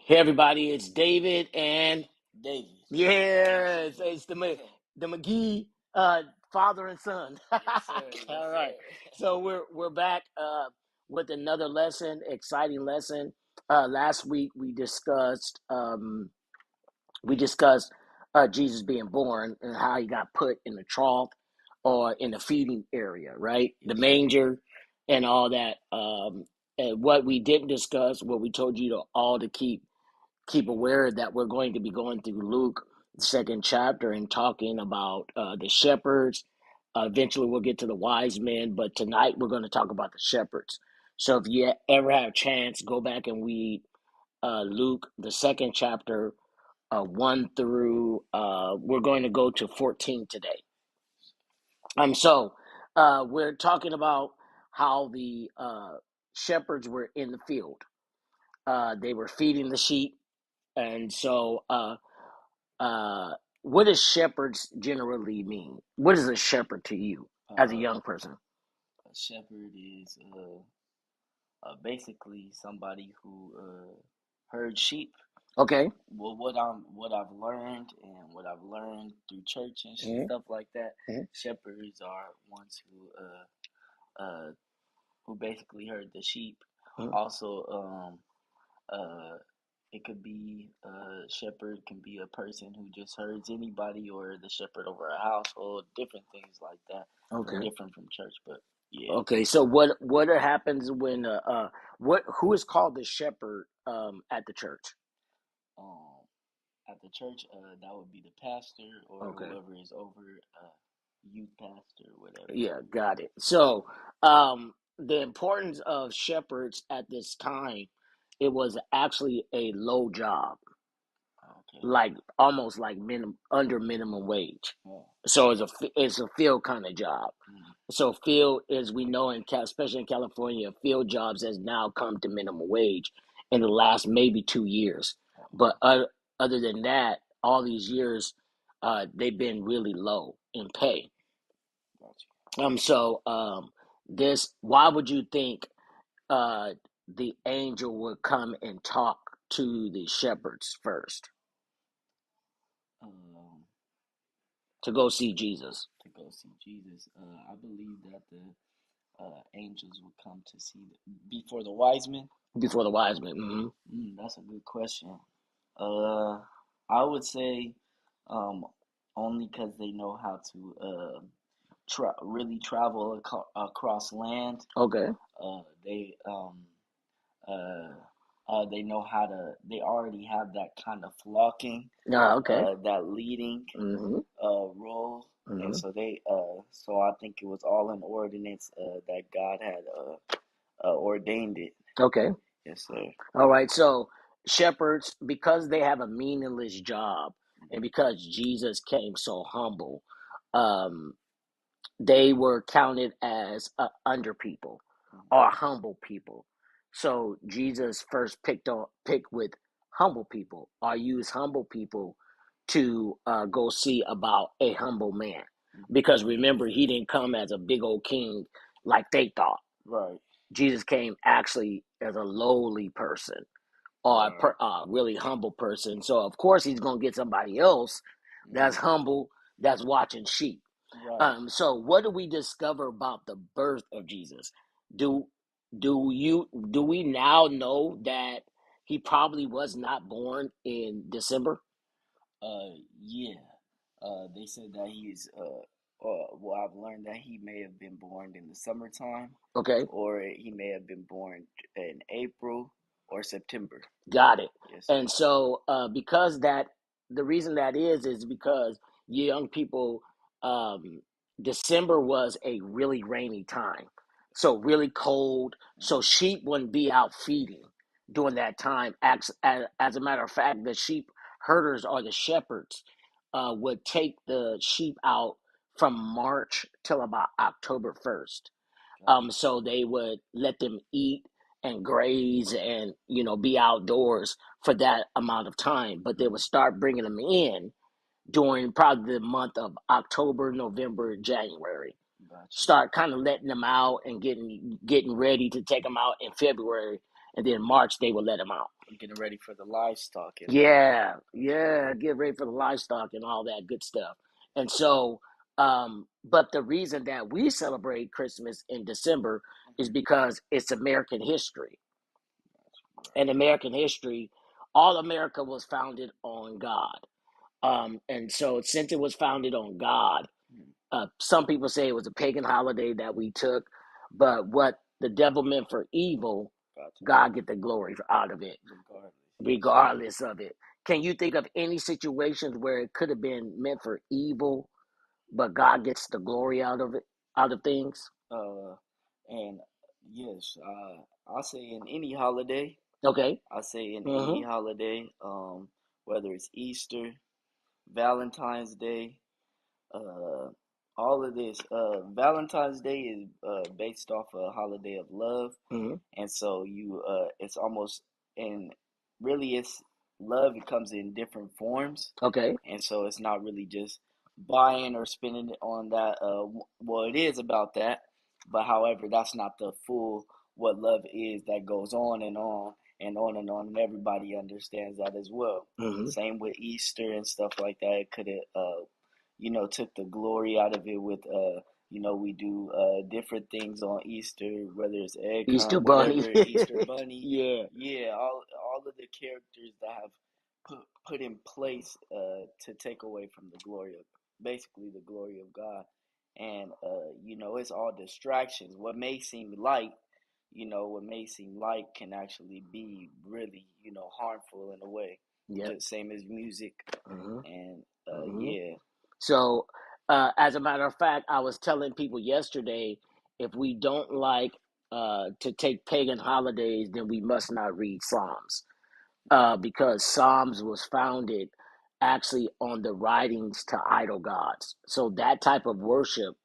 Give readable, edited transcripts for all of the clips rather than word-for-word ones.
Hey everybody, it's David and David. it's the McGee father and son. Yes, sir. Yes, All right. sir. So we're back with another lesson, exciting lesson. Last week we discussed Jesus being born and how he got put in the trough or in the feeding area, right? The Yes, sir. manger and all that. And what we didn't discuss, what we told you to all to keep aware that we're going to be going through Luke, the second chapter, and talking about the shepherds. Eventually, we'll get to the wise men, but tonight we're going to talk about the shepherds. So, if you ever have a chance, go back and read Luke, the second chapter, 1 through, we're going to go to 14 today. We're talking about how the shepherds were in the field. They were feeding the sheep. And so, what does shepherds generally mean? What is a shepherd to you as a young person? A shepherd is basically somebody who herds sheep. Okay. Well, what I've learned and what I've learned through church and Mm-hmm. stuff like that. Mm-hmm. Shepherds are ones who basically herd the sheep. Mm-hmm. Also, uh, it could be a shepherd can be a person who just herds anybody, or the shepherd over a household, different things like that. They're Okay. different from church, but yeah. Okay. So what happens when who is called the shepherd at the church? Um, at the church, that would be the pastor or Okay. whoever is over youth pastor, whatever. Yeah, got it. So the importance of shepherds at this time, it was actually a low job, Okay. like almost like under minimum wage. Yeah. So it's a field kind of job. Mm. So field, as we know especially in California, field jobs has now come to minimum wage in the last maybe 2 years. But other than that, all these years, they've been really low in pay. Gotcha. Why would you think uh the angel would come and talk to the shepherds first Um, to go see Jesus to go see Jesus, I believe that the angels would come to see before the wise men. before the wise men? Mm-hmm. That's a good question. Uh, I would say, um, only because they know how to really travel across land. Okay. Uh, they uh, they know how to. They already have that kind of flocking, Okay. that leading Mm-hmm. role, and Mm-hmm. so I think it was all an ordinance that God had ordained it. Okay. Yes, sir. All right. So shepherds, because they have a meaningless job, and because Jesus came so humble, um, they were counted as under people or humble people. So Jesus first picked with humble people or used humble people to go see about a humble man. Because remember, he didn't come as a big old king like they thought. Right. Jesus came actually as a lowly person or Right. a really humble person. So of course he's gonna get somebody else that's humble, that's watching sheep. Right. So what do we discover about the birth of Jesus? Do do we now know that he probably was not born in December? Yeah. They said that well, I've learned that he may have been born in the summertime, Okay, or he may have been born in April or September. got it. Yes, sir. And so because that the reason that is because young people, um, December was a really rainy time, so really cold. So Mm-hmm. sheep wouldn't be out feeding during that time. As a matter of fact, the sheep herders or the shepherds would take the sheep out from March till about October 1st. Gotcha. So they would let them eat and graze and be outdoors for that amount of time, but they would start bringing them in during probably the month of October, November, January. Gotcha. Start kind of letting them out and getting ready to take them out in February, and then March they would let them out. I'm getting ready for the livestock. Yeah, get ready for the livestock and all that good stuff. And so, but the reason that we celebrate Christmas in December is because it's American history. And American history, all America was founded on God. And so, since it was founded on God, some people say it was a pagan holiday that we took, but what the devil meant for evil, God get the glory out of it, regardless of it. Can you think of any situations where it could have been meant for evil, but God gets the glory out of it, out of things? And yes, I'll say in any holiday. Okay. I say in any holiday, whether it's Easter, Valentine's Day, all of this. Valentine's Day is based off a holiday of love, and so it's almost, and really it's love. It comes in different forms. Okay. And so it's not really just buying or spending it on that. Well, it is about that, but however, that's not the full what love is. That goes on and on and on and on, and everybody understands that as well. Same with Easter and stuff like that. It could have, took the glory out of it with, we do different things on Easter, whether it's egg Easter hunt, Bunny. whatever, Easter Bunny. Yeah. All of the characters that have put in place to take away from the glory of, basically the glory of God. And it's all distractions. What may seem light, can actually be really, harmful in a way. Just same as music. And yeah. So, as a matter of fact, I was telling people yesterday, if we don't like to take pagan holidays, then we must not read Psalms, because Psalms was founded actually on the writings to idol gods. So that type of worship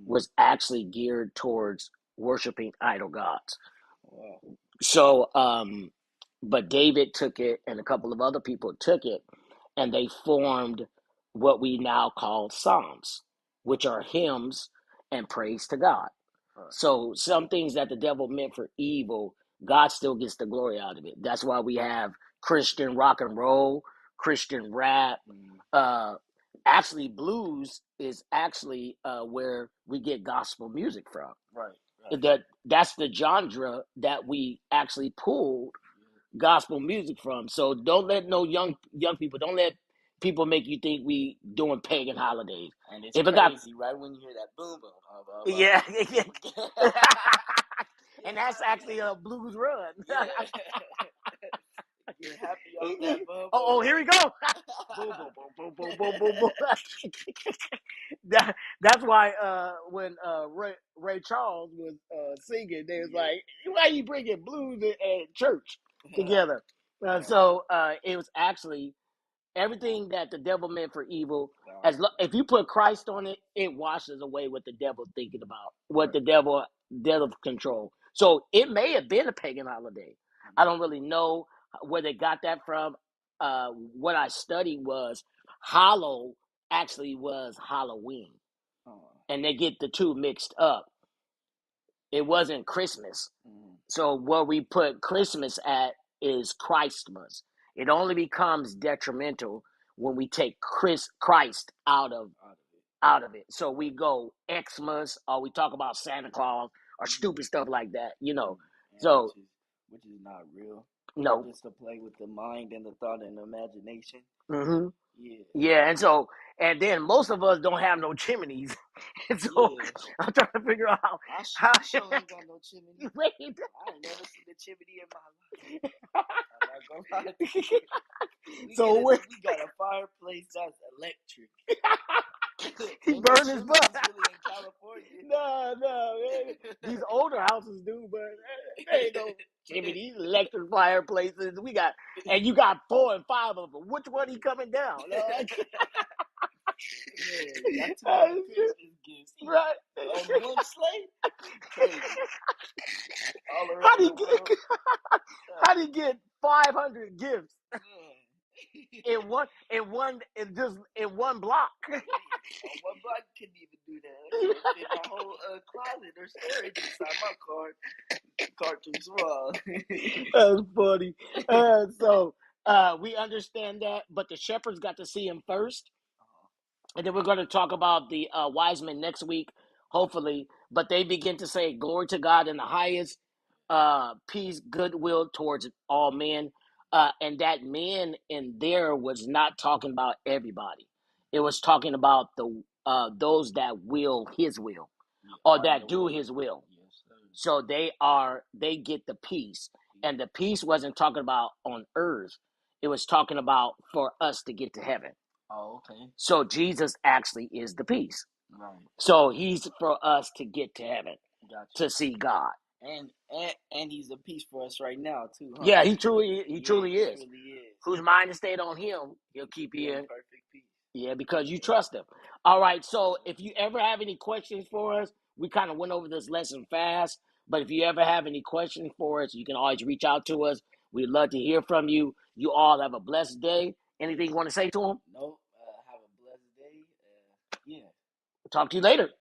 was actually geared towards worshiping idol gods. Wow. So, but David took it, and a couple of other people took it, and they formed what we now call Psalms, which are hymns and praise to God. So some things that the devil meant for evil, God still gets the glory out of it. That's why we have Christian rock and roll, Christian rap. Actually, blues is actually where we get gospel music from. Right. That's the genre that we actually pulled gospel music from. So don't let no young people, don't let people make you think we doing pagan holidays. And it's crazy, right when you hear that boom boom. Yeah. And that's actually a blues run. Yeah. You're happy on that boom. Oh, here we go. Boom, boom, boom, boom, boom, boom, boom, boom. That's why when Ray Charles was singing, they was like, "Why you bringing blues and church together?" So it was actually everything that the devil meant for evil. If you put Christ on it, it washes away what the devil's thinking about, what the devil control. So it may have been a pagan holiday. I don't really know where they got that from. What I studied was Hallow actually was Halloween, and they get the two mixed up. It wasn't Christmas. So what we put Christmas at is Christmas. It only becomes detrimental when we take Christ out of it. So we go Xmas, or we talk about Santa Claus or stupid stuff like that, So which is not real. No. Just to play with the mind and the thought and the imagination. Yeah, and then most of us don't have no chimneys. And so I'm trying to figure out how I sure ain't got no chimney. Wait. I ain't never seen a chimney in my life. I'm not gonna lie to you. We got a fireplace that's electric. He burned his butt. Really in California. No, man. These older houses do, but there ain't no chimney. These electric fireplaces and you got 4 and 5 of them. Which one he coming down? Yeah, that's two Christmas gifts. Right. On one sleigh? Crazy. All around the world. How do you get 500 gifts? in one block. On one block, couldn't even do that. I can't fit my whole closet or storage inside my car. Car too small. That's funny. So we understand that, but the shepherds got to see him first, and then we're going to talk about the wise men next week, hopefully. But they begin to say, "Glory to God in the highest, peace, goodwill towards all men." And that man in there was not talking about everybody. It was talking about the those that will His will, or that do His will. Yes, sir. So they get the peace, and the peace wasn't talking about on earth. It was talking about for us to get to heaven. Oh, okay. So Jesus actually is the peace. Right. So He's for us to get to heaven, Gotcha. to see God. And He's a peace for us right now too, huh? Yeah, He truly is. Truly is. Whose mind is stayed on Him, He'll keep you in perfect peace. Yeah, because you trust Him. All right. So if you ever have any questions for us, we kind of went over this lesson fast. But if you ever have any questions for us, you can always reach out to us. We'd love to hear from you. You all have a blessed day. Anything you want to say to them? Nope. Have a blessed day. Yeah. Talk to you later.